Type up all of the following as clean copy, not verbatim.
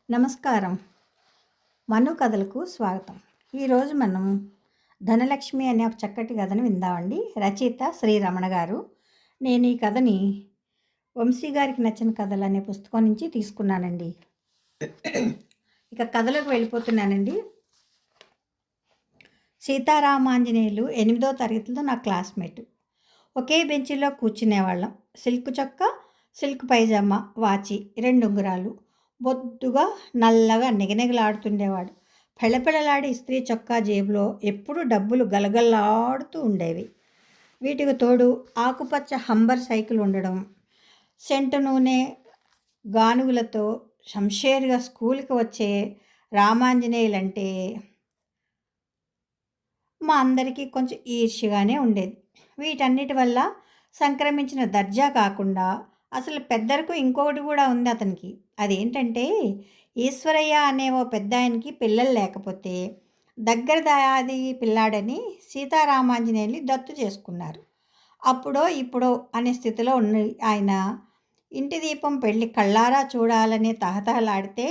నమస్కారం. మను కథలకు స్వాగతం. ఈరోజు మనం ధనలక్ష్మి అనే ఒక చక్కటి కథను విందామండి. రచయిత శ్రీ రమణ గారు. నేను ఈ కథని వంశీ గారికి నచ్చిన కథలు అనే పుస్తకం నుంచి తీసుకున్నానండి. ఇక కథలోకి వెళ్ళిపోతున్నానండి. సీతారామాంజనేయులు 8వ తరగతిలో నా క్లాస్మేట్. ఒకే బెంచిలో కూర్చునేవాళ్ళం. సిల్క్ చొక్కా, సిల్క్ పైజామా, వాచి, 2 ఉంగరాలు. బొద్దుగా నల్లగా నిగనిగలాడుతుండేవాడు. పెళపెళలాడి ఇస్త్రీ చొక్కా జేబులో ఎప్పుడూ డబ్బులు గలగల్లాడుతూ ఉండేవి. వీటికి తోడు ఆకుపచ్చ హంబర్ సైకిల్ ఉండడం, సెంటు నూనె గానుగులతో శంషేరుగా స్కూల్కి వచ్చే రామాంజనేయులంటే మా అందరికీ కొంచెం ఈర్ష్యగానే ఉండేది. వీటన్నిటి వల్ల సంక్రమించిన దర్జా కాకుండా అసలు పెద్దలకు ఇంకొకటి కూడా ఉంది అతనికి. అదేంటంటే ఈశ్వరయ్య అనే ఓ పెద్దాయనకి పిల్లలు లేకపోతే దగ్గర దాది పిల్లాడని సీతారామాంజనేయుల్ని దత్తు చేసుకున్నారు. అప్పుడో ఇప్పుడో అనే స్థితిలో ఉన్న ఆయన ఇంటి దీపం పెళ్ళి కళ్ళారా చూడాలనే తహతహలాడితే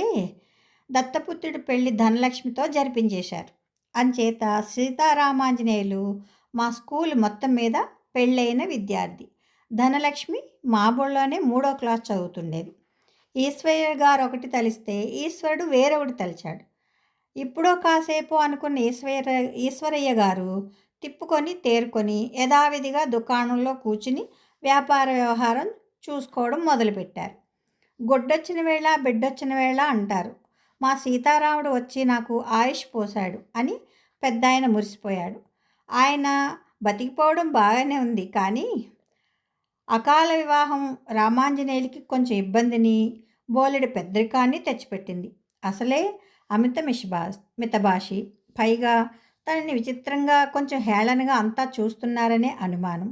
దత్తపుత్రుడి పెళ్ళి ధనలక్ష్మితో జరిపించేశారు. అంచేత సీతారామాంజనేయులు మా స్కూల్ మొత్తం మీద పెళ్ళైన విద్యార్థి. ధనలక్ష్మి మా బోళ్ళోనే 3వ క్లాస్ చదువుతుండేది. ఈశ్వరయ్య గారు ఒకటి తలిస్తే ఈశ్వరుడు వేరొకటి తలిచాడు. ఇప్పుడో కాసేపు అనుకున్న ఈశ్వరయ్య గారు తిప్పుకొని తేరుకొని యథావిధిగా దుకాణంలో కూర్చుని వ్యాపార వ్యవహారం చూసుకోవడం మొదలుపెట్టారు. గొడ్డొచ్చిన వేళ బిడ్డొచ్చిన వేళ అంటారు. మా సీతారాముడు వచ్చి నాకు ఆయుష్ పోశాడు అని పెద్దాయన మురిసిపోయాడు. ఆయన బతికిపోవడం బాగానే ఉంది, కానీ అకాల వివాహం రామాంజనేయులకి కొంచెం ఇబ్బందిని, బోలెడు పెద్దరికాన్ని తెచ్చిపెట్టింది. అసలే మితభాషి, పైగా తనని విచిత్రంగా కొంచెం హేళనగా అంతా చూస్తున్నారనే అనుమానం.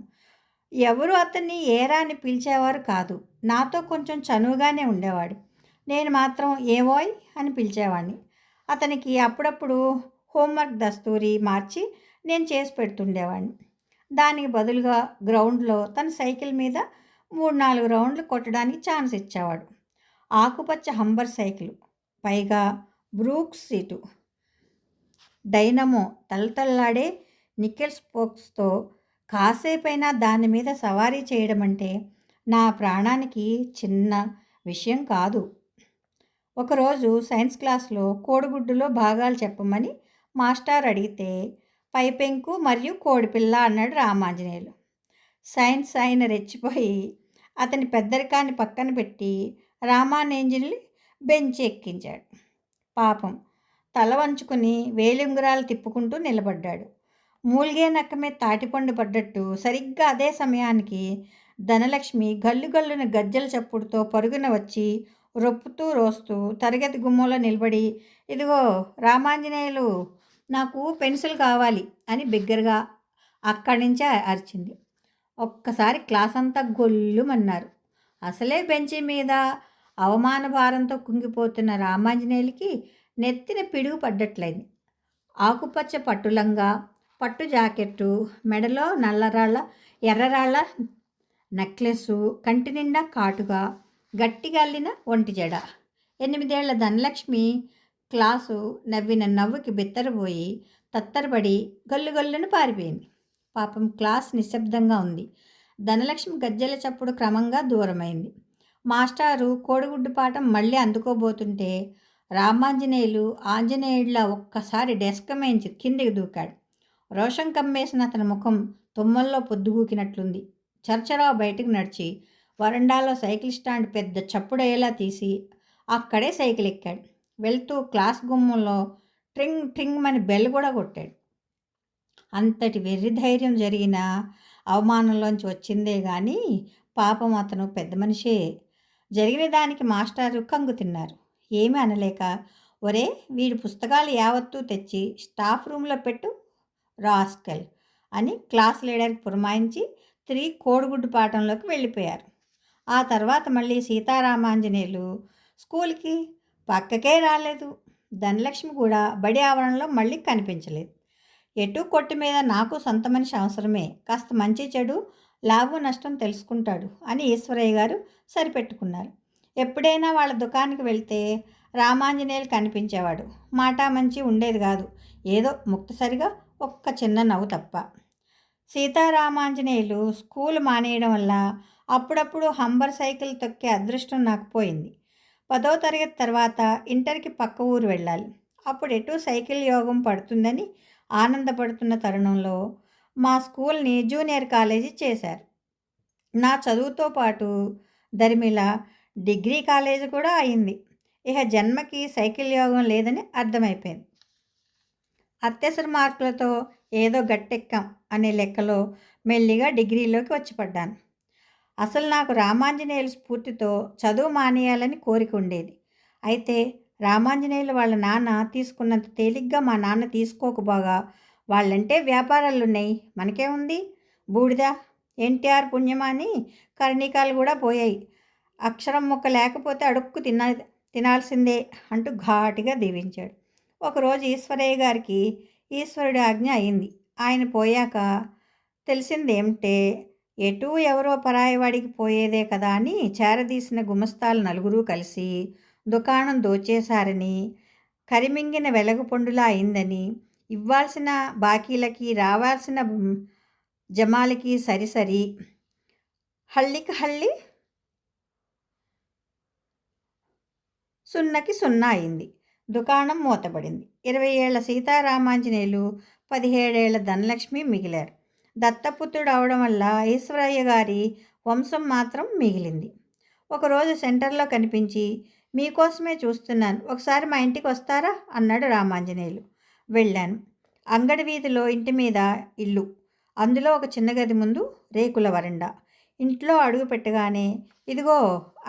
ఎవరు అతన్ని ఏరా అని పిలిచేవారు కాదు. నాతో కొంచెం చనువుగానే ఉండేవాడు. నేను మాత్రం ఏవోయ్ అని పిలిచేవాడిని. అతనికి అప్పుడప్పుడు హోంవర్క్ దస్తూరి మార్చి నేను చేసి పెడుతుండేవాడిని. దానికి బదులుగా గ్రౌండ్లో తన సైకిల్ మీద 3-4 రౌండ్లు కొట్టడానికి ఛాన్స్ ఇచ్చేవాడు. ఆకుపచ్చ హంబర్ సైకిల్, పైగా బ్రూక్స్ సీటు, డైనమో తలతల్లాడే నికెల్ స్పోక్స్తో కాసేపైనా దాని మీద సవారీ చేయడం అంటే నా ప్రాణానికి చిన్న విషయం కాదు. ఒకరోజు సైన్స్ క్లాస్లో కోడిగుడ్డులో భాగాలు చెప్పమని మాస్టర్ అడిగితే పైపెంకు మరియు కోడిపిల్ల అన్నాడు రామాంజనేయులు. సైన్స్ ఆయన రెచ్చిపోయి అతని పెద్దరికాన్ని పక్కన పెట్టి రామాంజనేయుల్ని బెంచి ఎక్కించాడు. పాపం తల వంచుకుని వేలింగురాలు తిప్పుకుంటూ నిలబడ్డాడు. మూలిగే నక్క మీద తాటిపండు పడ్డట్టు సరిగ్గా అదే సమయానికి ధనలక్ష్మి గల్లుగల్లున గజ్జల చప్పుడుతో పరుగున వచ్చి రొప్పుతూ రోస్తూ తరగతి గుమ్మంలో నిలబడి, ఇదిగో రామాంజనేయులు, నాకు పెన్సిల్ కావాలి అని బిగ్గరగా అక్కడి నుంచే అరిచింది. ఒక్కసారి క్లాస్ అంతా గొల్లుమన్నారు. అసలే బెంచి మీద అవమాన భారంతో కుంగిపోతున్న రామాంజనేయులకి నెత్తిన పిడుగు పడ్డట్లయింది. ఆకుపచ్చ పట్టులంగా, పట్టు జాకెట్టు, మెడలో నల్లరాళ్ళ ఎర్రరాళ్ళ నెక్లెస్సు, కంటి నిండా కాటుగా, గట్టిగా అల్లిన ఒంటి జడ. 8 ఏళ్ల ధనలక్ష్మి క్లాసు నవ్విన నవ్వుకి బిత్తరపోయి తత్తరబడి గల్లుగల్లును పారిపోయింది. పాపం క్లాస్ నిశ్శబ్దంగా ఉంది. ధనలక్ష్మి గజ్జెల చప్పుడు క్రమంగా దూరమైంది. మాస్టారు కోడిగుడ్డు పాఠం మళ్ళీ అందుకోబోతుంటే రామాంజనేయులు ఆంజనేయుడిలా ఒక్కసారి డెస్క్ మేంచి కిందికి దూకాడు. రోషం కమ్మేసిన అతని ముఖం తుమ్మల్లో పొద్దుగూకినట్లుంది. చర్చరావు బయటకు నడిచి వరండాలో సైకిల్ స్టాండ్ పెద్ద చప్పుడయ్యేలా తీసి అక్కడే సైకిల్ ఎక్కాడు. వెళ్తూ క్లాస్ గుమ్మంలో ట్రింగ్ ట్రింగ్ అని బెల్ కూడా కొట్టాడు. అంతటి వెర్రి ధైర్యం జరిగిన అవమానంలోంచి వచ్చిందే కానీ పాపం అతను పెద్ద మనిషే. జరిగిన దానికి మాస్టారు కంగు తిన్నారు. ఏమీ అనలేక, ఒరే, వీడి పుస్తకాలు యావత్తూ తెచ్చి స్టాఫ్ రూమ్లో పెట్టు రాస్కెల్ అని క్లాస్ లీడర్కి పురమాయించి తిరిగి కోడిగుడ్డు పాఠంలోకి వెళ్ళిపోయారు. ఆ తర్వాత మళ్ళీ సీతారామాంజనేయులు స్కూల్కి పక్కకే రాలేదు. ధనలక్ష్మి కూడా బడి ఆవరణలో మళ్ళీ కనిపించలేదు. ఎటు కొట్టు మీద నాకు సొంత మనిషి అవసరమే, కాస్త మంచి చెడు లాభం నష్టం తెలుసుకుంటాడు అని ఈశ్వరయ్య గారు సరిపెట్టుకున్నారు. ఎప్పుడైనా వాళ్ళ దుకాణానికి వెళ్తే రామాంజనేయులు కనిపించేవాడు. మాటామంచి ఉండేది కాదు. ఏదో ముక్తసరిగా ఒక్క చిన్న నవ్వు తప్ప. సీతారామాంజనేయులు స్కూల్ మానేయడం వల్ల అప్పుడప్పుడు హంబర్ సైకిల్ తొక్కే అదృష్టం నాకు పోయింది. 10వ తరగతి తర్వాత ఇంటర్కి పక్క ఊరు వెళ్ళాలి. అప్పుడు ఎటూ సైకిల్ యోగం పడుతుందని ఆనందపడుతున్న తరుణంలో మా స్కూల్ని జూనియర్ కాలేజీ చేశారు. నా చదువుతో పాటు దరిమిల డిగ్రీ కాలేజీ కూడా అయింది. ఇక జన్మకి సైకిల్ యోగం లేదని అర్థమైపోయింది. అత్యవసర మార్కులతో ఏదో గట్టెక్కాం అనే లెక్కలో మెల్లిగా డిగ్రీలోకి వచ్చి పడ్డాను. అసలు నాకు రామాంజనేయుల స్ఫూర్తితో చదువు మానేయాలని కోరిక ఉండేది. అయితే రామాంజనేయులు వాళ్ళ నాన్న తీసుకున్నంత తేలిగ్గా మా నాన్న తీసుకోకపోగా, వాళ్ళంటే వ్యాపారాలున్నాయి, మనకేముంది బూడిద, ఎన్టీఆర్ పుణ్యమా అని కర్ణికాలు కూడా పోయాయి, అక్షరం ముక్క లేకపోతే అడుక్కు తినాల్సిందే అంటూ ఘాటుగా దీవించాడు. ఒకరోజు ఈశ్వరయ్య గారికి ఈశ్వరుడి ఆజ్ఞ అయింది. ఆయన పోయాక తెలిసిందేమిటే, ఎటూ ఎవరో పరాయివాడికి పోయేదే కదా అని చేరదీసిన గుమస్తాలు నలుగురు కలిసి దుకాణం దోచేశారని, కరిమింగిన వెలగపండులా అయిందని, ఇవ్వాల్సిన బాకీలకి రావాల్సిన జమాలకి సరిసరి, హళ్ళికి హళ్ళి సున్నకి సున్నా అయింది. దుకాణం మూతపడింది. 20 ఏళ్ల సీతారామాంజనేయులు, 17 ఏళ్ల ధనలక్ష్మి మిగిలారు. దత్తపుత్రుడు అవడం వల్ల ఈశ్వరయ్య గారి వంశం మాత్రం మిగిలింది. ఒకరోజు సెంటర్లో కనిపించి, మీకోసమే చూస్తున్నాను, ఒకసారి మా ఇంటికి వస్తారా అన్నాడు రామాంజనేయులు. వెళ్ళాను. అంగడి వీధిలో ఇంటి మీద ఇల్లు, అందులో ఒక చిన్న గది ముందు రేకుల వరండా. ఇంట్లో అడుగు పెట్టగానే, ఇదిగో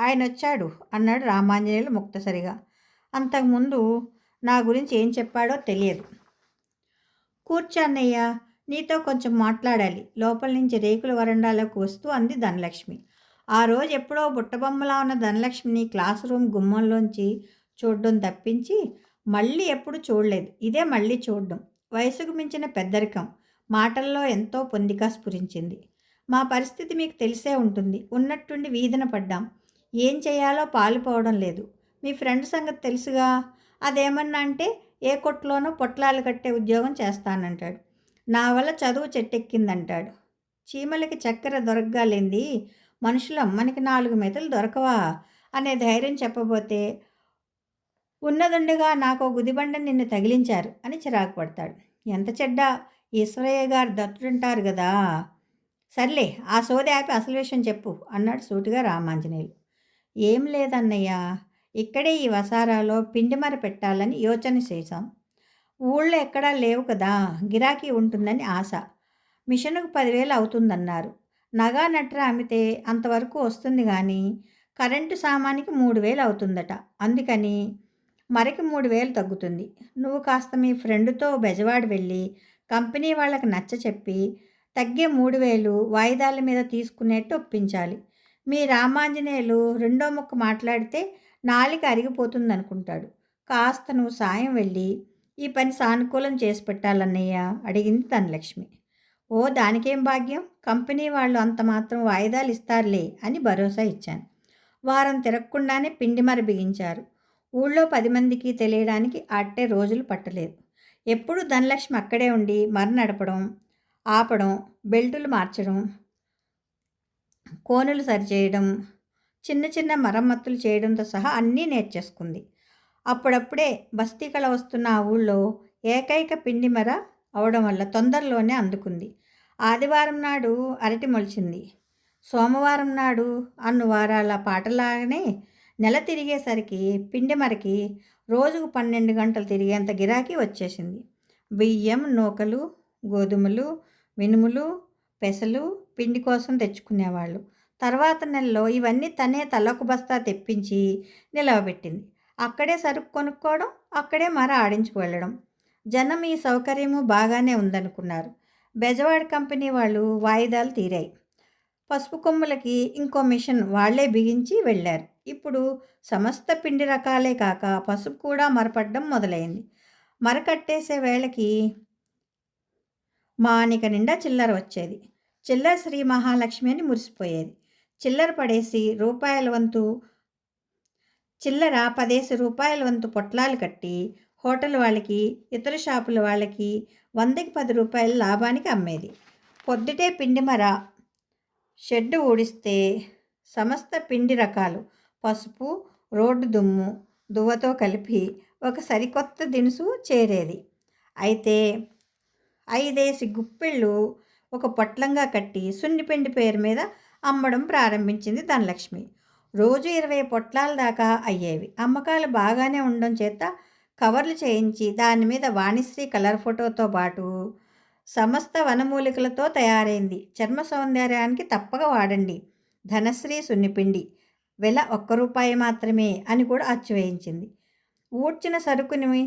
ఆయన వచ్చాడు అన్నాడు రామాంజనేయులు ముక్తసరిగా. అంతకుముందు నా గురించి ఏం చెప్పాడో తెలియదు. కూర్చో అన్నయ్య, నీతో కొంచెం మాట్లాడాలి, లోపల నుంచి రేకుల వరండాలోకి వస్తూ అంది ధనలక్ష్మి. ఆ రోజు ఎప్పుడో బుట్టబొమ్మలా ఉన్న ధనలక్ష్మిని క్లాస్ రూమ్ గుమ్మంలోంచి చూడడం తప్పించి మళ్ళీ ఎప్పుడు చూడలేదు. ఇదే మళ్ళీ చూడడం. వయసుకు మించిన పెద్దరికం మాటల్లో ఎంతో పొందిక స్ఫురించింది. మా పరిస్థితి మీకు తెలిసే ఉంటుంది. ఉన్నట్టుండి వీధిన పడ్డాం. ఏం చేయాలో పాలుపోవడం లేదు. మీ ఫ్రెండ్ సంగతి తెలుసుగా, అదేమన్నా అంటే ఏ కొట్లోనో పొట్లాలు కట్టే ఉద్యోగం చేస్తానంటాడు. నా వల్ల చదువు చెట్టెక్కిందంటాడు. చీమలకి చక్కెర దొరకగాలేంది మనుషులు అమ్మనికి 4 మెతులు దొరకవా అనే ధైర్యం చెప్పబోతే, ఉన్నదుండగా నాకో గుదిబండ నిన్ను తగిలించారు అని చిరాకు పడతాడు. ఎంత చెడ్డ, ఈశ్వరయ్య గారు దత్తుడుంటారు కదా. సర్లే, ఆ సోది ఆపి అసలు విషయం చెప్పు అన్నాడు సూటిగా రామాంజనేయులు. ఏం లేదన్నయ్య, ఇక్కడే ఈ వసారాలో పిండిమర పెట్టాలని యోచన చేశాం. ఊళ్ళో ఎక్కడా లేవు కదా, గిరాకీ ఉంటుందని ఆశ. మిషన్కు 10,000 అవుతుందన్నారు. నగా నట్ర అమ్మితే అంతవరకు వస్తుంది కానీ కరెంటు సామానికి 3,000 అవుతుందట. అందుకని మరకి 3,000 తగ్గుతుంది. నువ్వు కాస్త మీ ఫ్రెండ్తో బెజవాడ వెళ్ళి కంపెనీ వాళ్ళకి నచ్చ చెప్పి తగ్గే 3,000 వాయిదాల మీద తీసుకునేట్టు ఒప్పించాలి. మీ రామాంజనేయులు రెండో ముక్క మాట్లాడితే నాలిక అరిగిపోతుందనుకుంటాడు. కాస్త నువ్వు సాయం వెళ్ళి ఈ పని సానుకూలం చేసి పెట్టాలన్నయ్య అడిగింది ధనలక్ష్మి. ఓ, దానికేం భాగ్యం, కంపెనీ వాళ్ళు అంత మాత్రం వాయిదాలు ఇస్తారులే అని భరోసా ఇచ్చాను. వారం తిరగకుండానే పిండి మర బిగించారు. ఊళ్ళో 10 మందికి తెలియడానికి అట్టే రోజులు పట్టలేదు. ఎప్పుడు ధనలక్ష్మి అక్కడే ఉండి మర నడపడం, ఆపడం, బెల్టులు మార్చడం, కోనులు సరిచేయడం, చిన్న చిన్న మరమ్మతులు చేయడంతో సహా అన్నీ నేర్చేసుకుంది. అప్పుడప్పుడే బస్తీ కళ వస్తున్న ఆ ఊళ్ళో ఏకైక పిండి మర అవడం వల్ల తొందరలోనే అందుకుంది. ఆదివారం నాడు అరటి మొలిచింది. సోమవారం నాడు అన్ని వారాల పాటలాగానే నెల తిరిగేసరికి పిండి మరకి రోజుకు 12 గంటలు తిరిగేంత గిరాకీ వచ్చేసింది. బియ్యం, నూకలు, గోధుమలు, మినుములు, పెసలు పిండి కోసం తెచ్చుకునేవాళ్ళు. తర్వాత నెలలో ఇవన్నీ తనే తలకు బస్తా తెప్పించి నిలవబెట్టింది. అక్కడే సరుకు కొనుక్కోవడం, అక్కడే మర ఆడించుకు వెళ్ళడం. జనం ఈ సౌకర్యము బాగానే ఉందనుకున్నారు. బెజవాడ కంపెనీ వాళ్ళు వాయిదాలు తీరాయి. పసుపు కొమ్ములకి ఇంకో మిషన్ వాళ్లే బిగించి వెళ్ళారు. ఇప్పుడు సమస్త పిండి రకాలే కాక పసుపు కూడా మరపడ్డం మొదలైంది. మరకట్టేసే వేళకి మానిక నిండా చిల్లర వచ్చేది. చిల్లర శ్రీ మహాలక్ష్మి అని మురిసిపోయేది. చిల్లర పడేసి రూపాయల వంతు చిల్లర 10 వంతు పొట్లాలు కట్టి హోటల్ వాళ్ళకి, ఇతర షాపుల వాళ్ళకి 100కి 10 లాభానికి అమ్మేది. పొద్దుటే పిండిమర షెడ్డు ఊడిస్తే సమస్త పిండి రకాలు పసుపు, రోడ్డు దుమ్ము, దువ్వతో కలిపి ఒక సరికొత్త దినుసు చేరేది. అయితే 5 గుప్పిళ్ళు ఒక పొట్లంగా కట్టి సున్నిపిండి పేరు మీద అమ్మడం ప్రారంభించింది ధనలక్ష్మి. రోజు 20 పొట్లాల దాకా అయ్యేవి. అమ్మకాలు బాగానే ఉండడం చేత కవర్లు చేయించి దాని మీద వాణిశ్రీ కలర్ ఫోటోతో పాటు సమస్త వనమూలికలతో తయారైంది. చర్మ సౌందర్యానికి తప్పక వాడండి, ధనశ్రీ సున్నిపిండి, వెల ₹1 మాత్రమే అని కూడా అచ్చు వేయించింది. ఊడ్చిన సరుకుని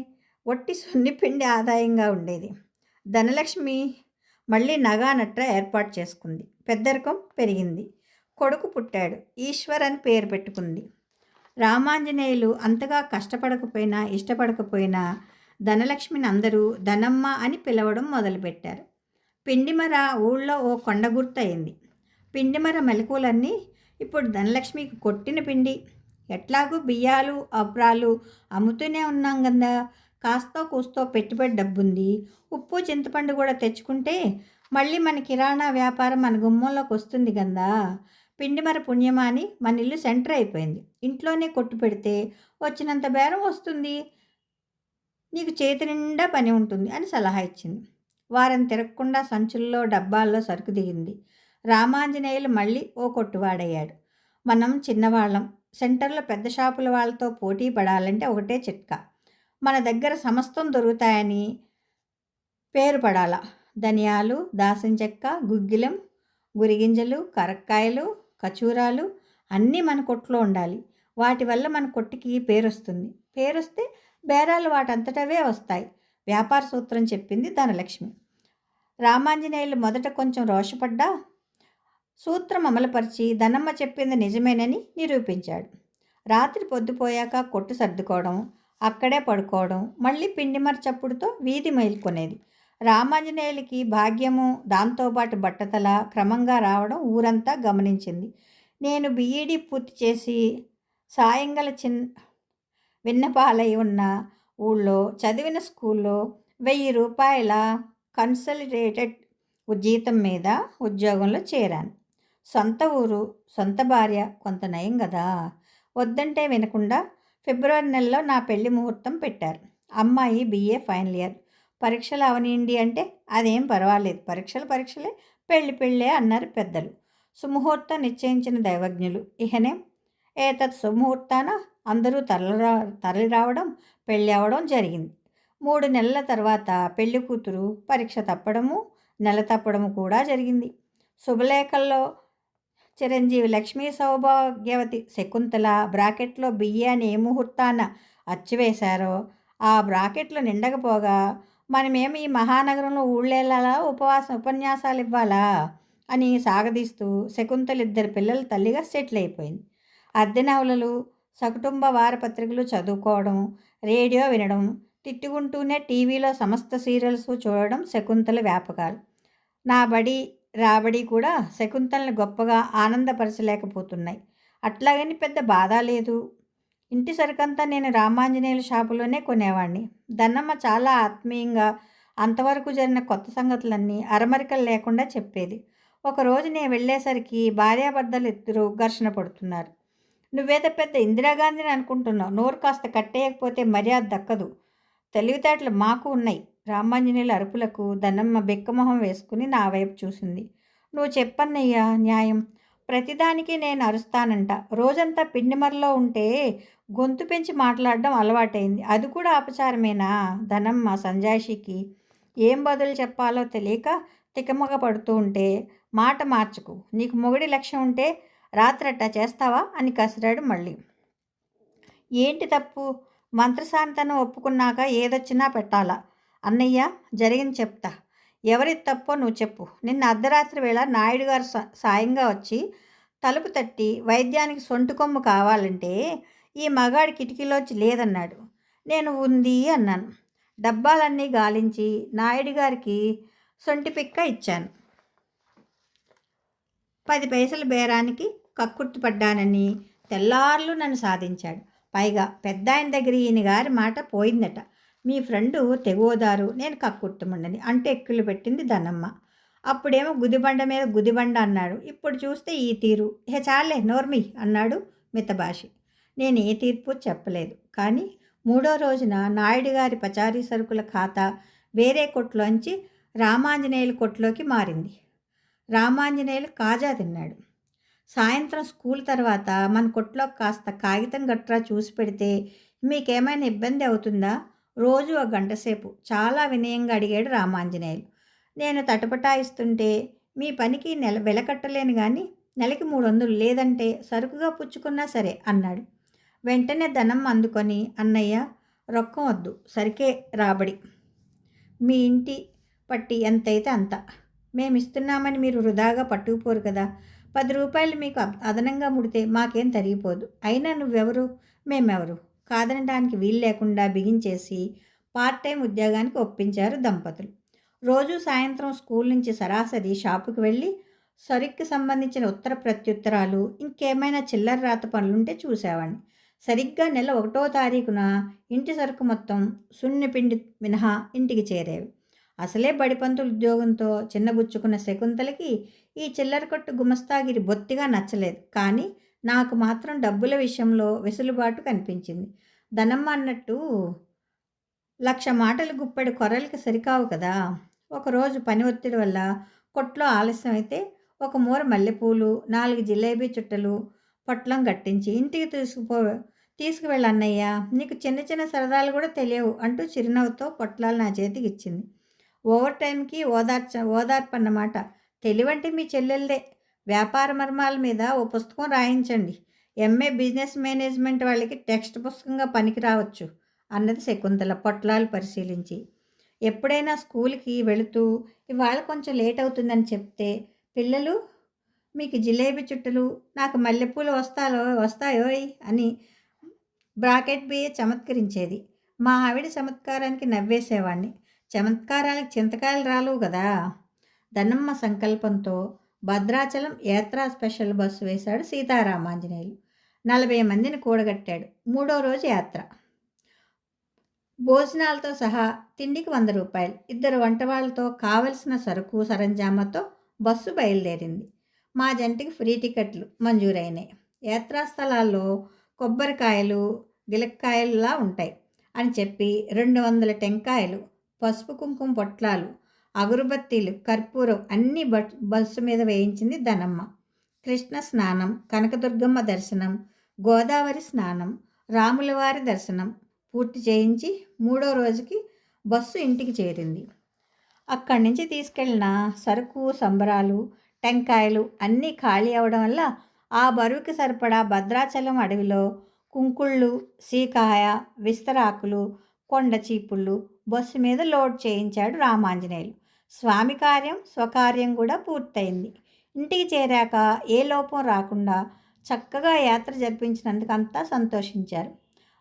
ఒట్టి సున్నిపిండి ఆదాయంగా ఉండేది. ధనలక్ష్మి మళ్ళీ నగా నట్ర ఏర్పాటు చేసుకుంది. పెద్దరికం పెరిగింది. కొడుకు పుట్టాడు. ఈశ్వర్ అని పేరు పెట్టుకుంది. రామాంజనేయులు అంతగా కష్టపడకపోయినా ఇష్టపడకపోయినా ధనలక్ష్మిని అందరూ ధనమ్మ అని పిలవడం మొదలుపెట్టారు. పిండిమర ఊళ్ళో ఓ కొండ గుర్తు అయింది. పిండిమర మెలకువలన్నీ ఇప్పుడు ధనలక్ష్మికి కొట్టిన పిండి. ఎట్లాగూ బియ్యాలు అప్రాలు అమ్ముతూనే ఉన్నాం కదా, కాస్తో కూస్తో పెట్టుబడి డబ్బుంది. ఉప్పు చింతపండు కూడా తెచ్చుకుంటే మళ్ళీ మన కిరాణా వ్యాపారం మన గుమ్మంలోకి వస్తుంది కదా. పిండిమర పుణ్యమాని మన ఇల్లు సెంటర్ అయిపోయింది. ఇంట్లోనే కొట్టు పెడితే వచ్చినంత బేరం వస్తుంది, నీకు చేతి నిండా పని ఉంటుంది అని సలహా ఇచ్చింది. వారం తిరగకుండా సంచుల్లో డబ్బాల్లో సరుకు దిగింది. రామాంజనేయులు మళ్ళీ ఓ కొట్టువాడయ్యాడు. మనం చిన్నవాళ్ళం, సెంటర్లో పెద్ద షాపుల వాళ్ళతో పోటీ పడాలంటే ఒకటే చిట్కా, మన దగ్గర సమస్తం దొరుకుతాయని పేరు పడాల. ధనియాలు, దాసం చెక్క, గుగ్గిలం, గురిగింజలు, కరక్కాయలు, ఖర్జూరాలు అన్నీ మన కొట్లో ఉండాలి. వాటి వల్ల మన కొట్టుకి పేరొస్తుంది. పేరొస్తే బేరాలు వాటంతటవే వస్తాయి. వ్యాపార సూత్రం చెప్పింది ధనలక్ష్మి. రామాంజనేయులు మొదట కొంచెం రోషపడ్డా సూత్రం అమలుపరిచి ధనమ్మ చెప్పింది నిజమేనని నిరూపించాడు. రాత్రి పొద్దుపోయాక కొట్టు సర్దుకోవడం, అక్కడే పడుకోవడం, మళ్ళీ పిండిమర చప్పుడుతో వీధి మేల్కొనేది. రామాంజనేయులకి భాగ్యము, దాంతోపాటు బట్టతల క్రమంగా రావడం ఊరంతా గమనించింది. నేను బీఈడీ పూర్తి చేసి సాయంగల విన్నపాలై ఉన్న ఊళ్ళో చదివిన స్కూల్లో ₹1000 కన్సల్టేటెడ్ జీతం మీద ఉద్యోగంలో చేరాను. సొంత ఊరు, సొంత భార్య, కొంత నయం కదా. వద్దంటే వినకుండా ఫిబ్రవరి నెలలో నా పెళ్లి ముహూర్తం పెట్టారు. అమ్మాయి BA ఫైనల్ ఇయర్. పరీక్షలు అవనియండి అంటే అదేం పర్వాలేదు, పరీక్షలే, పెళ్ళే అన్నారు పెద్దలు. సుముహూర్తం నిశ్చయించిన దైవజ్ఞులు. ఇహనే ఏతత్ సుముహూర్తాన అందరూ తరలి రావడం, పెళ్ళి అవడం జరిగింది. 3 నెలల తర్వాత పెళ్లి కూతురు పరీక్ష తప్పడము, నెల తప్పడము కూడా జరిగింది. శుభలేఖల్లో చిరంజీవి లక్ష్మీ సౌభాగ్యవతి శకుంతల బ్రాకెట్లో BA అని ఏ ముహూర్తాన అచ్చివేశారో ఆ బ్రాకెట్లు నిండకపోగా మనమేమి ఈ మహానగరంలో ఊళ్ళేలా ఉపన్యాసాలు ఇవ్వాలా అని సాగదీస్తూ శకుంతల 2 పిల్లల తల్లిగా సెటిల్ అయిపోయింది. అద్దె నవలలు, సకుటుంబ వారపత్రికలు చదువుకోవడం, రేడియో వినడం, తిట్టుకుంటూనే టీవీలో సమస్త సీరియల్స్ చూడడం శకుంతల వ్యాపకాలు. నా బడి రాబడి కూడా శకుంతలను గొప్పగా ఆనందపరచలేకపోతున్నాయి. అట్లాగని పెద్ద బాధ లేదు. ఇంటి సరుకంతా నేను రామాంజనేయుల షాపులోనే కొనేవాడిని. ధనమ్మ చాలా ఆత్మీయంగా అంతవరకు జరిగిన కొత్త సంగతులన్నీ అరమరికలు లేకుండా చెప్పేది. ఒకరోజు నేను వెళ్ళేసరికి భార్యాభర్తలు ఇద్దరు ఘర్షణ పడుతున్నారు. నువ్వేదో పెద్ద ఇందిరాగాంధీని అనుకుంటున్నావు, నోరు కాస్త కట్టేయకపోతే మర్యాద దక్కదు, తెలివితేటలు మాకు ఉన్నాయి. రామాంజనేయుల అరుపులకు ధనమ్మ బిక్కమొహం వేసుకుని నా వైపు చూసింది. నువ్వు చెప్పన్నయ్యా న్యాయం, ప్రతిదానికి నేను అరుస్తానంట. రోజంతా పిండిమరలో ఉంటే గొంతు పెంచి మాట్లాడడం అలవాటైంది, అది కూడా అపచారమేనా? ధనమ్మ సంజాయిషికి ఏం బదులు చెప్పాలో తెలియక తికమక పడుతూ ఉంటే, మాట మార్చుకు, నీకు మొగుడి లక్ష్యం ఉంటే రాత్రట్ట చేస్తావా అని కసిరాడు మళ్ళీ. ఏంటి తప్పు? మంత్రశాంతను ఒప్పుకున్నాక ఏదొచ్చినా పెట్టాలా? అన్నయ్య జరిగింది చెప్తా. ఎవరి తప్పో నువ్వు చెప్పు. నిన్న అర్ధరాత్రి వేళ నాయుడు గారు సాయంగా వచ్చి తలుపు తట్టి వైద్యానికి సొంటి కొమ్ము కావాలంటే ఈ మగాడి కిటికీలోంచి లేదన్నాడు. నేను ఉంది అన్నాను. డబ్బాలన్నీ గాలించి నాయుడు గారికి సొంటి పిక్క ఇచ్చాను. 10 పైసల బేరానికి కక్కుర్తి పడ్డానని తెల్లార్లు నన్ను సాధించాడు. పైగా పెద్దాయన దగ్గర ఈయన గారి మాట పోయిందట. మీ ఫ్రెండు తెగోదారు, నేను కక్కుర్తుముండని అంటే ఎక్కులు పెట్టింది ధనమ్మ. అప్పుడేమో గుదిబండ మీద గుదిబండ అన్నాడు. ఇప్పుడు చూస్తే ఈ తీరు. ఇహ చాలే నోర్మి అన్నాడు మితభాషి. నేను ఏ తీర్పు చెప్పలేదు. కానీ మూడో రోజున నాయుడు గారి పచారీ సరుకుల ఖాతా వేరే కొట్లోంచి రామాంజనేయుల కొట్లోకి మారింది. రామాంజనేయులు కాజా తిన్నాడు. సాయంత్రం స్కూల్ తర్వాత మన కొట్లో కాస్త కాగితం గట్రా చూసి పెడితే మీకేమైనా ఇబ్బంది అవుతుందా? రోజు ఒక గంట సేపు చాలా వినయంగా అడిగాడు రామాంజనేయులు. నేను తటపటాయిస్తుంటే మీ పనికి వెలకట్టలేను కానీ నెలకి 300 లేదంటే సరుకుగా పుచ్చుకున్నా సరే అన్నాడు. వెంటనే ధనం అందుకొని అన్నయ్య రొక్కం వద్దు, సరికే రాబడి, మీ ఇంటి పట్టి ఎంతైతే అంత మేమిస్తున్నామని మీరు వృధాగా పట్టుకుపోరు కదా. 10 రూపాయలు మీకు అదనంగా ముడితే మాకేం తరిగిపోదు. అయినా నువ్వెవరు మేమెవరు కాదనడానికి వీలు లేకుండా బిగించేసి పార్ట్ టైం ఉద్యోగానికి ఒప్పించారు దంపతులు. రోజు సాయంత్రం స్కూల్ నుంచి సరాసరి షాపుకి వెళ్ళి సరుక్కి సంబంధించిన ఉత్తర ప్రత్యుత్తరాలు ఇంకేమైనా చిల్లర రాత పనులుంటే చూసేవాడిని. సరిగ్గా నెల 1వ తారీఖున ఇంటి సరుకు మొత్తం సున్నిపిండి మినహా ఇంటికి చేరేవి. అసలే బడిపంతుల ఉద్యోగంతో చిన్నబుచ్చుకున్న శకుంతలకి ఈ చిల్లర కొట్టు గుమస్తాగిరి బొత్తిగా నచ్చలేదు. కానీ నాకు మాత్రం డబ్బుల విషయంలో వెసులుబాటు కనిపించింది. ధనమ్మ అన్నట్టు 1,00,000 మాటలు గుప్పెడు కొర్రలకి సరికావు కదా. ఒకరోజు పని ఒత్తిడి వల్ల కొట్లో ఆలస్యం అయితే ఒక మూర మల్లెపూలు, 4 జిలేబీ చుట్టలు పొట్లం కట్టించి ఇంటికి తీసుకువెళ్ళి అన్నయ్య, నీకు చిన్న చిన్న సరదాలు కూడా తెలియవు అంటూ చిరునవ్వుతో పొట్లాలు నా చేతికి ఇచ్చింది. ఓవర్ టైంకి ఓదార్పు అన్నమాట. తెలివంటే మీ చెల్లెలదే. వ్యాపార మర్మాల మీద ఓ పుస్తకం రాయించండి. ఎంఏ బిజినెస్ మేనేజ్మెంట్ వాళ్ళకి టెక్స్ట్ పుస్తకంగా పనికి రావచ్చు అన్నది శకుంతల పొట్లాలు పరిశీలించి. ఎప్పుడైనా స్కూల్కి వెళుతూ ఇవాళ కొంచెం లేట్ అవుతుందని చెప్తే, పిల్లలు మీకు జిలేబీ చుట్టలు, నాకు మల్లెపూలు వస్తాయోయ్ అని బ్రాకెట్ బియ్య చమత్కరించేది. మా ఆవిడ చమత్కారానికి నవ్వేసేవాడిని. చమత్కారాలకు చింతకాయలు రాలేవు కదా. ధనమ్మ సంకల్పంతో భద్రాచలం యాత్రా స్పెషల్ బస్సు వేశాడు సీతారామాంజనేయులు. 40 మందిని కూడగట్టాడు. 3వ రోజు యాత్ర. భోజనాలతో సహా తిండికి 100 రూపాయలు. 2 వంటవాళ్ళతో కావలసిన సరుకు సరంజామాతో బస్సు బయలుదేరింది. మా జంటికి ఫ్రీ టికెట్లు మంజూరైనాయి. యాత్రాస్థలాల్లో కొబ్బరికాయలు గిలక్కాయలులా ఉంటాయి అని చెప్పి 200 టెంకాయలు, పసుపు కుంకుమ పొట్లాలు, అగరుబత్తీలు, కర్పూరం అన్నీ బస్సు మీద వేయించింది ధనమ్మ. కృష్ణ స్నానం, కనకదుర్గమ్మ దర్శనం, గోదావరి స్నానం, రాములవారి దర్శనం పూర్తి చేయించి 3వ రోజుకి బస్సు ఇంటికి చేరింది. అక్కడి నుంచి తీసుకెళ్ళిన సరుకు, సంబరాలు, టెంకాయలు అన్నీ ఖాళీ అవడం వల్ల ఆ బరువుకి సరిపడా భద్రాచలం అడవిలో కుంకుళ్ళు, సీకాయ, విస్తరాకులు, కొండ చీపుళ్ళు బస్సు మీద లోడ్ చేయించాడు రామాంజనేయులు. స్వామి కార్యం స్వకార్యం కూడా పూర్తయింది. ఇంటికి చేరాక ఏ లోపం రాకుండా చక్కగా యాత్ర జరిపించినందుకు అంతా సంతోషించారు.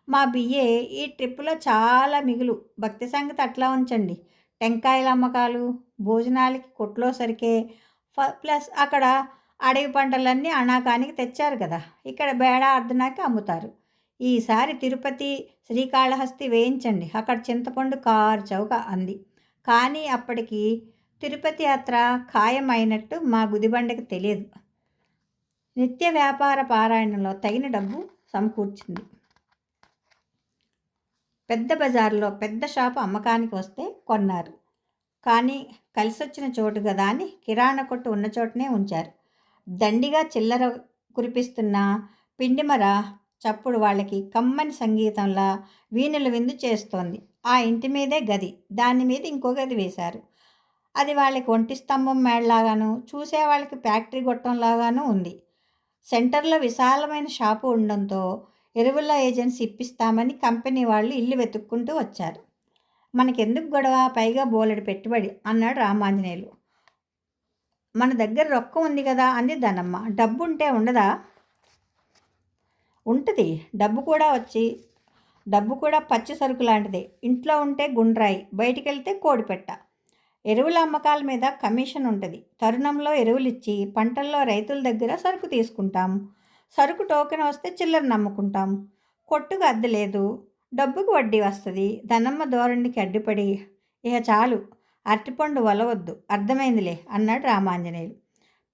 మా బియ్యే ఈ ట్రిప్పులో చాలా మిగులు. భక్తి సంగతి అట్లా ఉంచండి. టెంకాయల అమ్మకాలు, భోజనాలకి కొట్లో సరికే, ప్లస్ అక్కడ అడవి పంటలన్నీ అనాకానికి తెచ్చారు కదా, ఇక్కడ బేడా అర్ధనాకి అమ్ముతారు. ఈసారి తిరుపతి, శ్రీకాళహస్తి వేయించండి, అక్కడ చింతపండు కారు చౌక అంది. కానీ అప్పటికి తిరుపతి యాత్ర ఖాయం అయినట్టు మా గుదిబండకి తెలియదు. నిత్య వ్యాపార పారాయణంలో తగిన డబ్బు సమకూర్చింది. పెద్ద బజారులో పెద్ద షాపు అమ్మకానికి వస్తే కొన్నారు. కానీ కలిసొచ్చిన చోటు కదా అని కిరాణా కొట్టు ఉన్న చోటనే ఉంచారు. దండిగా చిల్లర కురిపిస్తున్న పిండిమర చప్పుడు వాళ్ళకి కమ్మని సంగీతంలా వీణుల విందు చేస్తోంది. ఆ ఇంటి మీదే గది, దాని మీద ఇంకో గది వేశారు. అది వాళ్ళకి ఒంటి స్తంభం మేడలాగాను, చూసే వాళ్ళకి ఫ్యాక్టరీ గొట్టంలాగాను ఉంది. సెంటర్లో విశాలమైన షాపు ఉండడంతో ఎరువుల ఏజెన్సీ ఇప్పిస్తామని కంపెనీ వాళ్ళు ఇల్లు వెతుక్కుంటూ వచ్చారు. మనకెందుకు గొడవ, పైగా బోలెడు పెట్టుబడి అన్నాడు రామాంజనేయులు. మన దగ్గర రొక్కం ఉంది కదా అంది ధనమ్మ. డబ్బు ఉంటే ఉండదా? ఉంటుంది. డబ్బు కూడా పచ్చి సరుకు లాంటిదే. ఇంట్లో ఉంటే గుండ్రాయి, బయటికెళ్తే కోడిపెట్ట. ఎరువుల అమ్మకాల మీద కమిషన్ ఉంటుంది. తరుణంలో ఎరువులు ఇచ్చి పంటల్లో రైతుల దగ్గర సరుకు తీసుకుంటాం. సరుకు టోకెన్ వస్తే చిల్లర నమ్ముకుంటాం. కొట్టుకు అద్దె లేదు, డబ్బుకు వడ్డీ వస్తది. ధనమ్మ ధోరణికి అడ్డుపడి, ఇహ చాలు, అరటిపండు వలవొద్దు, అర్థమైందిలే అన్నాడు రామాంజనేయులు.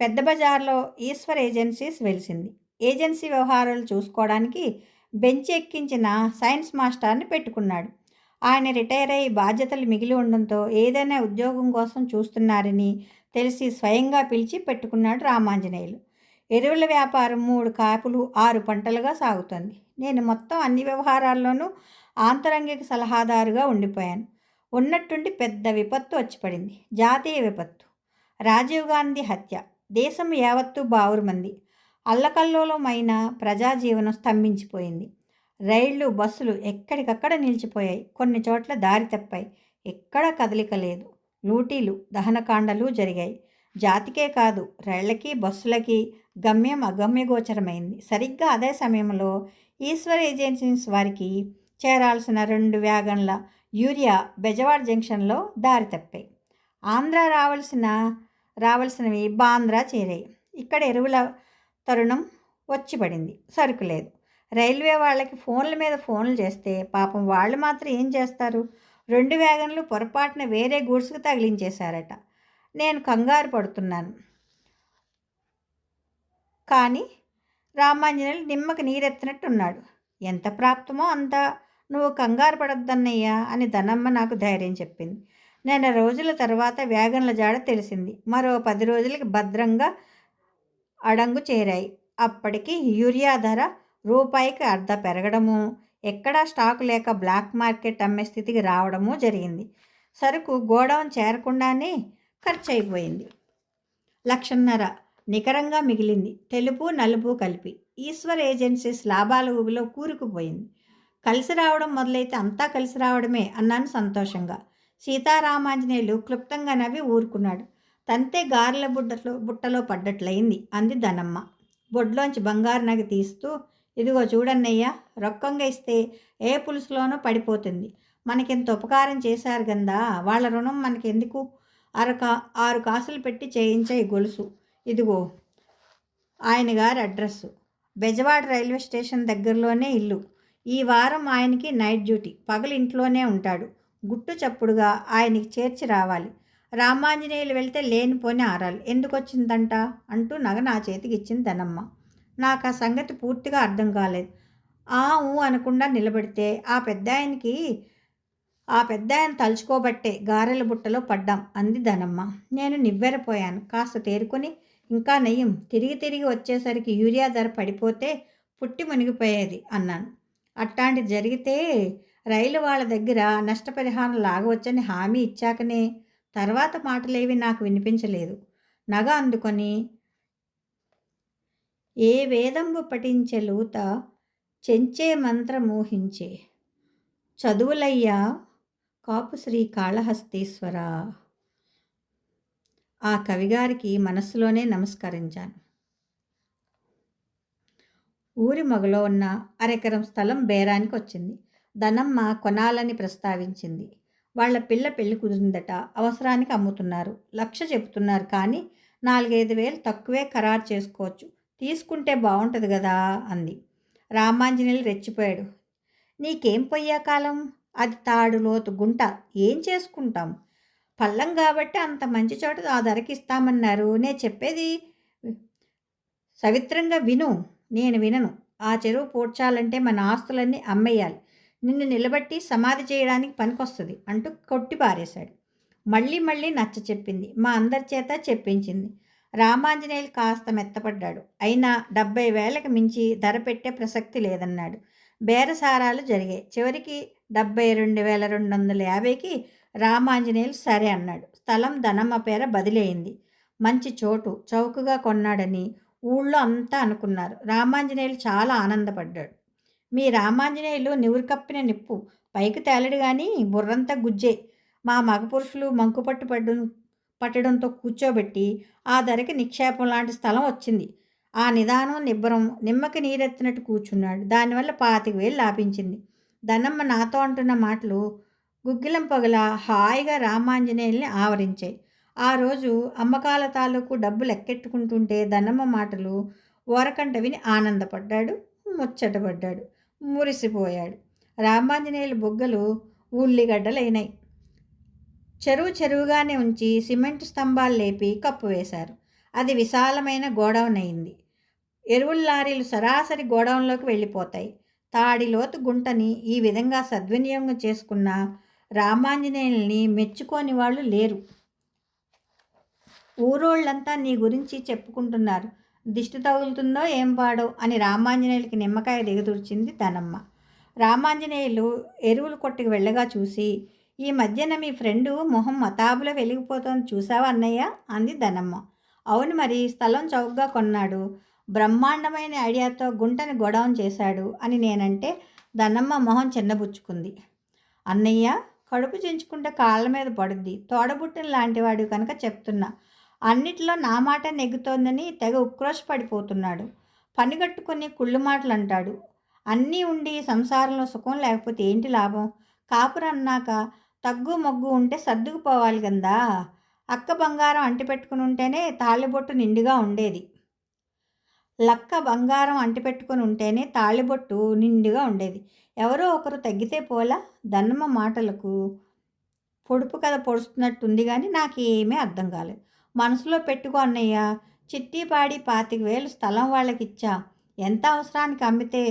పెద్ద బజార్లో ఈశ్వర్ ఏజెన్సీస్ వెలిసింది. ఏజెన్సీ వ్యవహారాలు చూసుకోవడానికి బెంచ్ ఎక్కించిన సైన్స్ మాస్టర్ని పెట్టుకున్నాడు. ఆయన రిటైర్ అయ్యి బాధ్యతలు మిగిలి ఉండడంతో ఏదైనా ఉద్యోగం కోసం చూస్తున్నారని తెలిసి స్వయంగా పిలిచి పెట్టుకున్నాడు రామాంజనేయులు. ఎరువుల వ్యాపారం 3 కాపులు 6 పంటలుగా సాగుతోంది. నేను మొత్తం అన్ని వ్యవహారాల్లోనూ ఆంతరంగిక సలహాదారుగా ఉండిపోయాను. ఉన్నట్టుండి పెద్ద విపత్తు వచ్చి పడింది. జాతీయ విపత్తు. రాజీవ్ గాంధీ హత్య. దేశం యావత్తూ బావురుమంది. అల్లకల్లోలమైన ప్రజాజీవనం స్తంభించిపోయింది. రైళ్లు, బస్సులు ఎక్కడికక్కడ నిలిచిపోయాయి. కొన్ని చోట్ల దారి తప్పాయి. ఎక్కడా కదలిక లేదు. లూటీలు, దహనకాండలు జరిగాయి. జాతికే కాదు, రైళ్లకి, బస్సులకి గమ్యం అగమ్యగోచరమైంది. సరిగ్గా అదే సమయంలో ఈశ్వర్ ఏజెన్సీస్ వారికి చేరాల్సిన 2 వ్యాగన్ల యూరియా బెజవాడ జంక్షన్లో దారి తప్పాయి. ఆంధ్ర రావాల్సినవి బాంద్రా చేరాయి. ఇక్కడ ఎరువుల తరుణం వచ్చి పడింది. సరుకు లేదు. రైల్వే వాళ్ళకి ఫోన్ల మీద ఫోన్లు చేస్తే పాపం వాళ్ళు మాత్రం ఏం చేస్తారు? 2 వ్యాగన్లు పొరపాటున వేరే గూడ్స్కి తగిలించేశారట. నేను కంగారు పడుతున్నాను. కానీ రామాంజనేయులు నిమ్మకి నీరెత్తినట్టున్నాడు. ఎంత ప్రాప్తమో అంత, నువ్వు కంగారు పడొద్దన్నయ్యా అని ధనమ్మ నాకు ధైర్యం చెప్పింది. నెల రోజుల తర్వాత వ్యాగన్ల జాడ తెలిసింది. మరో 10 రోజులకి భద్రంగా అడంగు చేరాయి. అప్పటికి యూరియా ధర రూపాయికి అర్ధ పెరగడము, ఎక్కడా స్టాకు లేక బ్లాక్ మార్కెట్ అమ్మే స్థితికి రావడము జరిగింది. సరుకు గోడౌన్ చేరకుండానే ఖర్చు అయిపోయింది. 1,50,000 నికరంగా మిగిలింది. తెలుపు నలుపు కలిపి. ఈశ్వర్ ఏజెన్సీస్ లాభాల ఊబిలో కూరుకుపోయింది. కలిసి రావడం మొదలైతే అంతా కలిసి రావడమే అన్నాను సంతోషంగా. సీతారామాంజనేయులు క్లుప్తంగా నవ్వి ఊరుకున్నాడు. తంతే గారెల బుట్టలో పడ్డట్లయింది అంది ధనమ్మ. బొడ్లోంచి బంగారు నగ తీస్తూ, ఇదిగో చూడన్నయ్యా, రొక్కంగా ఇస్తే ఏ పులుసులోనూ పడిపోతుంది. మనకింత ఉపకారం చేశారు గందా, వాళ్ళ రుణం మనకెందుకు? 6 కాసులు పెట్టి చేయించే గొలుసు. ఇదిగో ఆయన గారి అడ్రస్సు. బెజవాడ రైల్వే స్టేషన్ దగ్గరలోనే ఇల్లు. ఈ వారం ఆయనకి నైట్ డ్యూటీ. పగలు ఇంట్లోనే ఉంటాడు. గుట్టు చప్పుడుగా ఆయనకి చేర్చి రావాలి. రామాంజనేయులు వెళ్తే లేనిపోని ఆరాలు. ఎందుకు వచ్చిందంట అంటూ నగ నా చేతికి ఇచ్చింది ధనమ్మ. నాకు ఆ సంగతి పూర్తిగా అర్థం కాలేదు. ఊ అనకుండా నిలబడితే ఆ పెద్ద ఆయన తలుచుకోబట్టే గారెల బుట్టలో పడ్డాం అంది ధనమ్మ. నేను నివ్వెరపోయాను. కాస్త తేరుకొని, ఇంకా నయ్యం, తిరిగి వచ్చేసరికి యూరియా ధర పడిపోతే పుట్టి మునిగిపోయేది అన్నాను. అట్లాంటిది జరిగితే రైలు వాళ్ళ దగ్గర నష్టపరిహారం లాగవచ్చని హామీ ఇచ్చాకనే తర్వాత మాటలేవి నాకు వినిపించలేదు. నగ అందుకొని, ఏ వేదంబు పఠించే లూత చెంచే మంత్రమోహించే చదువులయ్యా కాపు శ్రీ కాళహస్తీశ్వర. ఆ కవిగారికి మనస్సులోనే నమస్కరించాను. ఊరి మొగలో ఉన్న అరెకరం స్థలం బేరానికి వచ్చింది. ధనమ్మ కొనాలని ప్రస్తావించింది. వాళ్ళ పిల్ల పెళ్లి కుదిరిందట. అవసరానికి అమ్ముతున్నారు. 1,00,000 చెబుతున్నారు. కానీ 4-5 వేలు తక్కువే ఖరారు చేసుకోవచ్చు. తీసుకుంటే బాగుంటుంది కదా అంది. రామాంజనేయులు రెచ్చిపోయాడు. నీకేం పొయ్యా కాలం? అది తాడు లోతు గుంట. ఏం చేసుకుంటాం? పల్లం కాబట్టి అంత మంచి చోట ఆ ధరకి ఇస్తామన్నారు. నేను చెప్పేది సవిత్రంగా విను. నేను వినను. ఆ చెరువు పూడ్చాలంటే మన ఆస్తులన్నీ అమ్మేయాలి. నిన్ను నిలబెట్టి సమాధి చేయడానికి పనికొస్తుంది అంటూ కొట్టి పారేశాడు. మళ్ళీ నచ్చ చెప్పింది. మా అందరి చేత చెప్పించింది. రామాంజనేయులు కాస్త మెత్తపడ్డాడు. అయినా 70,000కి మించి ధర పెట్టే ప్రసక్తి లేదన్నాడు. బేరసారాలు జరిగాయి. చివరికి 72,250కి రామాంజనేయులు సరే అన్నాడు. స్థలం ధనమ్మ పేర బదిలీ అయింది. మంచి చోటు, చౌకగా కొన్నాడని ఊళ్ళో అంతా అనుకున్నారు. రామాంజనేయులు చాలా ఆనందపడ్డాడు. మీ రామాంజనేయులు నివురు కప్పిన నిప్పు. పైకి తేలడు కానీ బుర్రంతా గుజ్జే. మా మగపురుషులు పట్టడంతో కూర్చోబెట్టి ఆ ధరకి నిక్షేపం లాంటి స్థలం వచ్చింది. ఆ నిదానం, నిబ్బరం నిమ్మకి నీరెత్తినట్టు కూర్చున్నాడు. దానివల్ల 25,000 లాభించింది. ధనమ్మ నాతో అంటున్న మాటలు గుగ్గిలం పగల హాయిగా రామాంజనేయుల్ని ఆవరించాయి. ఆ రోజు అమ్మకాల తాలూకు డబ్బు లెక్కెట్టుకుంటుంటే ధనమ్మ మాటలు ఓరకంట విని ఆనందపడ్డాడు, ముచ్చటపడ్డాడు. మురిసిపోయాడు. రామాంజనేయులు బుగ్గలు ఉల్లిగడ్డలైనాయి. చెరువుగానే ఉంచి సిమెంటు స్తంభాలు లేపి కప్పు వేశారు. అది విశాలమైన గోడౌన్ అయింది. ఎరువుల లారీలు సరాసరి గోడౌన్లోకి వెళ్ళిపోతాయి. తాడిలోతు గుంటని ఈ విధంగా సద్వినియోగం చేసుకున్న రామాంజనేయుల్ని మెచ్చుకోని వాళ్ళు లేరు. ఊరోళ్ళంతా నీ గురించి చెప్పుకుంటున్నారు. దిష్టి తగులుతుందో ఏం పాడో అని రామాంజనేయులకి నిమ్మకాయ దిగదూర్చింది ధనమ్మ. రామాంజనేయులు ఎరువులు కొట్టుకు వెళ్ళగా చూసి, ఈ మధ్యన మీ ఫ్రెండు మొహం మతాబులో వెలిగిపోతోంది చూసావా అన్నయ్య అంది ధనమ్మ. అవును మరి, స్థలం చౌకగా కొన్నాడు, బ్రహ్మాండమైన ఐడియాతో గుంటని గొడౌన్ చేశాడు అని నేనంటే ధనమ్మ మొహం చిన్నబుచ్చుకుంది. అన్నయ్య కడుపు చించుకుంటే కాళ్ళ మీద పడుద్ది, తోడబుట్టిన లాంటివాడు కనుక చెప్తున్నా. అన్నిట్లో నా మాట నెగ్గుతోందని తెగ ఉక్రోషపడిపోతున్నాడు. పనిగట్టుకొని కుళ్ళు మాటలు అంటాడు. అన్నీ ఉండి సంసారంలో సుఖం లేకపోతే ఏంటి లాభం? కాపురం అన్నాక తగ్గు మొగ్గు ఉంటే సర్దుకుపోవాలి గందా. అక్క బంగారం అంటిపెట్టుకుని ఉంటేనే తాళిబొట్టు నిండుగా ఉండేది. లక్క బంగారం అంటిపెట్టుకుని ఉంటేనే తాళిబొట్టు నిండుగా ఉండేది. ఎవరో ఒకరు తగ్గితే పోలా. ధనమ్మ మాటలకు పొడుపు కథ పొడుస్తున్నట్టుంది కానీ నాకేమీ అర్థం కాలేదు. మనసులో పెట్టుకో అన్నయ్య, చిట్టీపాడి 25,000 స్థలం వాళ్ళకిచ్చా. ఎంత అవసరానికి అమ్మితే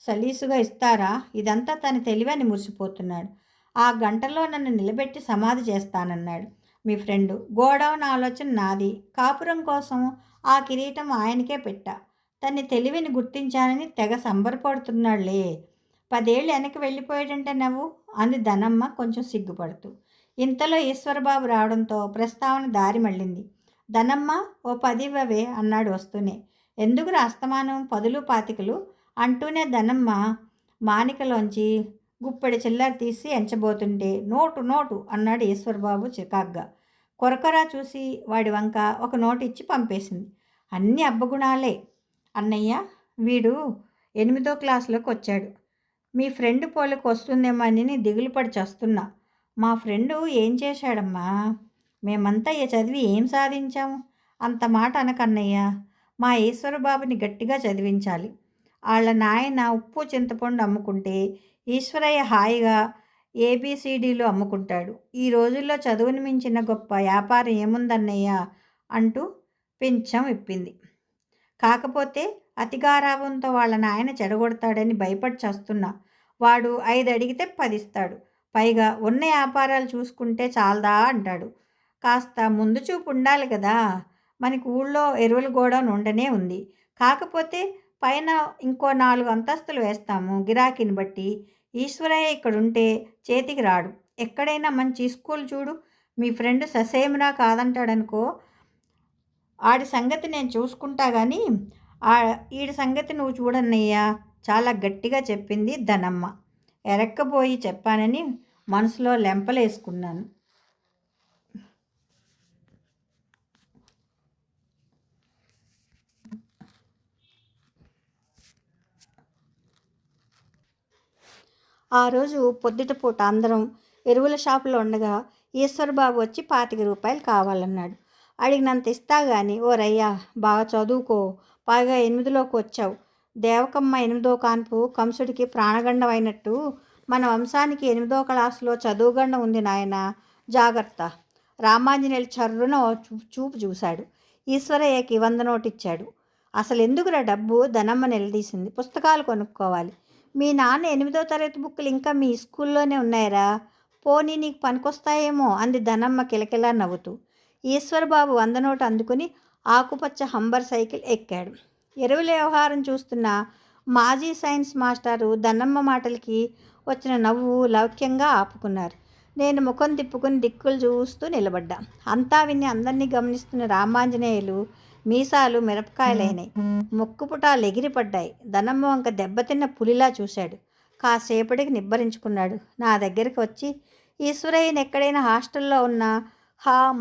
సలీసుగా ఇస్తారా? ఇదంతా తన తెలివని మురిసిపోతున్నాడు. ఆ గంటలో నన్ను నిలబెట్టి సమాధి చేస్తానన్నాడు మీ ఫ్రెండు. గోడౌన్ ఆలోచన నాది. కాపురం కోసం ఆ కిరీటం ఆయనకే పెట్టా. తన తెలివిని గుర్తించానని తెగ సంబరపడుతున్నాడులే. 10 ఏళ్ళు వెనక్కి వెళ్ళిపోయాడంటే నవ్వు అంది ధనమ్మ కొంచెం సిగ్గుపడుతూ. ఇంతలో ఈశ్వరబాబు రావడంతో ప్రస్తావన దారి మళ్ళింది. ధనమ్మ, ఓ 10 ఇవ్వవే అన్నాడు వస్తూనే. ఎందుకు అస్తమానం 10లు 25లు అంటూనే ధనమ్మ మానికలోంచి గుప్పెడి చిల్లర తీసి ఎంచబోతుంటే నోటు నోటు అన్నాడు ఈశ్వరబాబు చికాగ్గా. కొరకొరా చూసి వాడి వంక ఒక నోటు ఇచ్చి పంపేసింది. అన్ని అబ్బగుణాలే అన్నయ్య. వీడు 8వ క్లాసులోకి వచ్చాడు. మీ ఫ్రెండ్ పోలికి వస్తుందేమో అని దిగులు పడి చస్తున్నా. మా ఫ్రెండు ఏం చేశాడమ్మా? మేమంతా చదివి ఏం సాధించాము? అంత మాట అనకన్నయ్య. మా ఈశ్వరబాబుని గట్టిగా చదివించాలి. వాళ్ళ నాయన ఉప్పు చింతపండు అమ్ముకుంటే ఈశ్వరయ్య హాయిగా ఏబిసిడీలు అమ్ముకుంటాడు. ఈ రోజుల్లో చదువుని మించిన గొప్ప వ్యాపారం ఏముందన్నయ్య అంటూ పింఛం ఇప్పింది. కాకపోతే అతిగారాభంతో వాళ్ళ నాయన చెడగొడతాడని భయపడి చస్తున్నా. వాడు 5 అడిగితే 10 ఇస్తాడు. పైగా ఉన్న వ్యాపారాలు చూసుకుంటే చాలదా అంటాడు. కాస్త ముందు చూపు ఉండాలి కదా. మనకి ఊళ్ళో ఎరువుల గోడౌన్ ఉండనే ఉంది. కాకపోతే పైన ఇంకో 4 అంతస్తులు వేస్తాము గిరాకీని బట్టి. ఈశ్వరయ్య ఇక్కడుంటే చేతికి రాడు. ఎక్కడైనా మంచి స్కూల్ చూడు. మీ ఫ్రెండ్ ససేమిరా కాదంటాడనుకో. ఆడి సంగతి నేను చూసుకుంటా కానీ ఈడి సంగతి నువ్వు చూడన్నయ్యా చాలా గట్టిగా చెప్పింది ధనమ్మ. ఎరక్కపోయి చెప్పానని మనసులో లెంపలేసుకున్నాను. ఆ రోజు పొద్దుటపూట అందరం ఎరువుల షాపులో ఉండగా ఈశ్వరబాబు వచ్చి 25 రూపాయలు కావాలన్నాడు. అడిగినంత ఇస్తా కానీ, ఓ రయ్యా బాగా చదువుకో, పైగా 8లోకి వచ్చావు. దేవకమ్మ 8వ కాన్పు కంసుడికి ప్రాణగండం అయినట్టు మన వంశానికి 8వ క్లాసులో చదువుగండం ఉంది నాయన, జాగ్రత్త. రామాంజనేయులు చర్రున చూపు చూశాడు. ఈశ్వరయ్యకి 100 నోటు ఇచ్చాడు. అసలు ఎందుకురా డబ్బు? ధనమ్మ నిలదీసింది. పుస్తకాలు కొనుక్కోవాలి. మీ నాన్న 8వ తరగతి బుక్కులు ఇంకా మీ స్కూల్లోనే ఉన్నాయరా, పోనీ నీకు పనికొస్తాయేమో అంది ధనమ్మ కిలకిలా నవ్వుతూ. ఈశ్వరబాబు 100 నోటు అందుకుని ఆకుపచ్చ హంబర్ సైకిల్ ఎక్కాడు. ఎరువుల వ్యవహారం చూస్తున్న మాజీ సైన్స్ మాస్టారు ధనమ్మ మాటలకి వచ్చిన నవ్వు లౌక్యంగా ఆపుకున్నారు. నేను ముఖం తిప్పుకుని దిక్కులు చూస్తూ నిలబడ్డా. అంతా విని అందరినీ గమనిస్తున్న రామాంజనేయులు మీసాలు మిరపకాయలైనాయి, ముక్కుపుటాలు ఎగిరిపడ్డాయి. ధనమ్మ వంక దెబ్బతిన్న పులిలా చూశాడు. కాసేపటికి నిబ్బరించుకున్నాడు. నా దగ్గరికి వచ్చి, ఈశ్వరయ్యని ఎక్కడైనా హాస్టల్లో ఉన్నా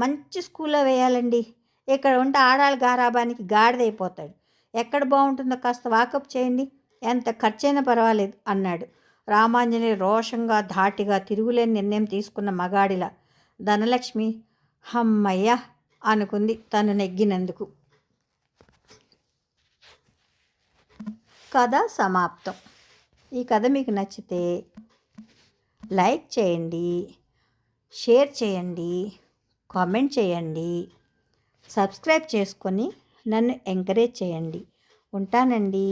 మంచి స్కూల్లో వేయాలండి. ఇక్కడ ఉంటే ఆడాళ్ళ గారాబానికి గాడిదైపోతాడు. ఎక్కడ బాగుంటుందో కాస్త వాకప్ చేయండి, ఎంత ఖర్చైనా పర్వాలేదు అన్నాడు. రామాంజనేయులు రోషంగా ధాటిగా తిరుగులేని నిర్ణయం తీసుకున్న మగాడిలా. ధనలక్ష్మి హమ్మయ్య అనుకుంది తను నెగ్గినందుకు. కథ సమాప్తం. ఈ కథ మీకు నచ్చితే లైక్ చేయండి, షేర్ చేయండి, కామెంట్ చేయండి, సబ్స్క్రైబ్ చేసుకొని నన్ను ఎంకరేజ్ చేయండి. ఉంటానండి.